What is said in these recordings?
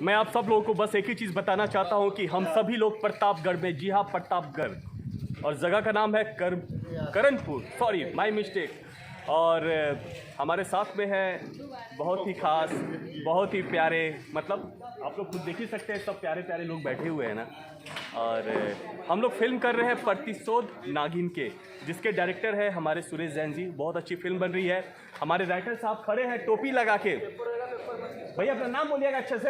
मैं आप सब लोगों को बस एक ही चीज़ बताना चाहता हूं कि हम सभी लोग प्रतापगढ़ में, जी हाँ प्रतापगढ़, और जगह का नाम है करणपुर, सॉरी माय मिस्टेक। और हमारे साथ में है बहुत ही खास, बहुत ही प्यारे, मतलब आप लोग खुद देख ही सकते हैं, सब प्यारे प्यारे लोग बैठे हुए हैं ना। और हम लोग फिल्म कर रहे हैं प्रतिशोध नागिन के, जिसके डायरेक्टर है हमारे सुरेश जैन जी। बहुत अच्छी फिल्म बन रही है। हमारे राइटर साहब खड़े हैं टोपी लगा के। भैया अपना नाम बोलिएगा अच्छे से।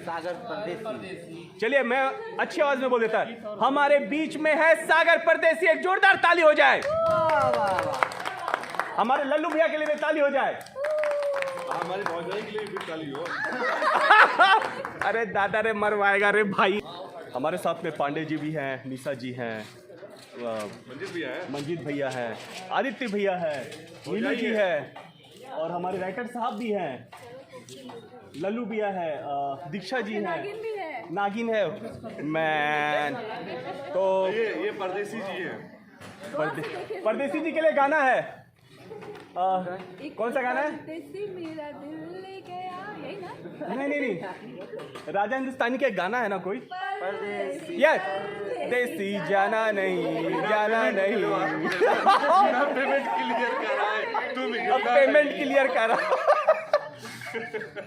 सागर परदेसी। चलिए मैं अच्छी आवाज में बोल देता है, हमारे बीच में है सागर परदेसी। एक जोरदार ताली हो जाए। हमारे लल्लू भैया के लिए भी ताली हो जाए। हमारे भौजाई के लिए भी ताली हो। अरे दादा रे मरवाएगा रे भाई। हमारे साथ में पांडे जी भी हैं, निशा जी हैं, मंजीत भैया है, आदित्य भैया है, नीलू जी है, और हमारे राइटर साहब भी हैं, लल्लू भैया है, दीक्षा जी हैं, नागिन है मैन। तो ये परदेसी जी है। परदेसी जी के लिए गाना है। कौन सा गाना है? मेरा दिल ले गया, यही ना? नहीं, राजा हिंदुस्तानी का एक गाना है ना कोई। परदेसी। यस, देसी जाना नहीं, जाना नहीं। पेमेंट क्लियर कर रहा है, तुम अब पेमेंट क्लियर कर रहा।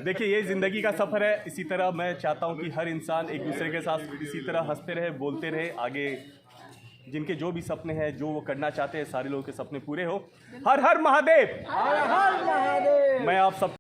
देखिए ये ज़िंदगी का सफ़र है। इसी तरह मैं चाहता हूँ कि हर इंसान एक दूसरे के साथ इसी तरह हंसते रहे, बोलते रहे, आगे जिनके जो भी सपने हैं, जो वो करना चाहते हैं, सारे लोगों के सपने पूरे हो। हर हर महादेव। हर हर महादेव। मैं आप सब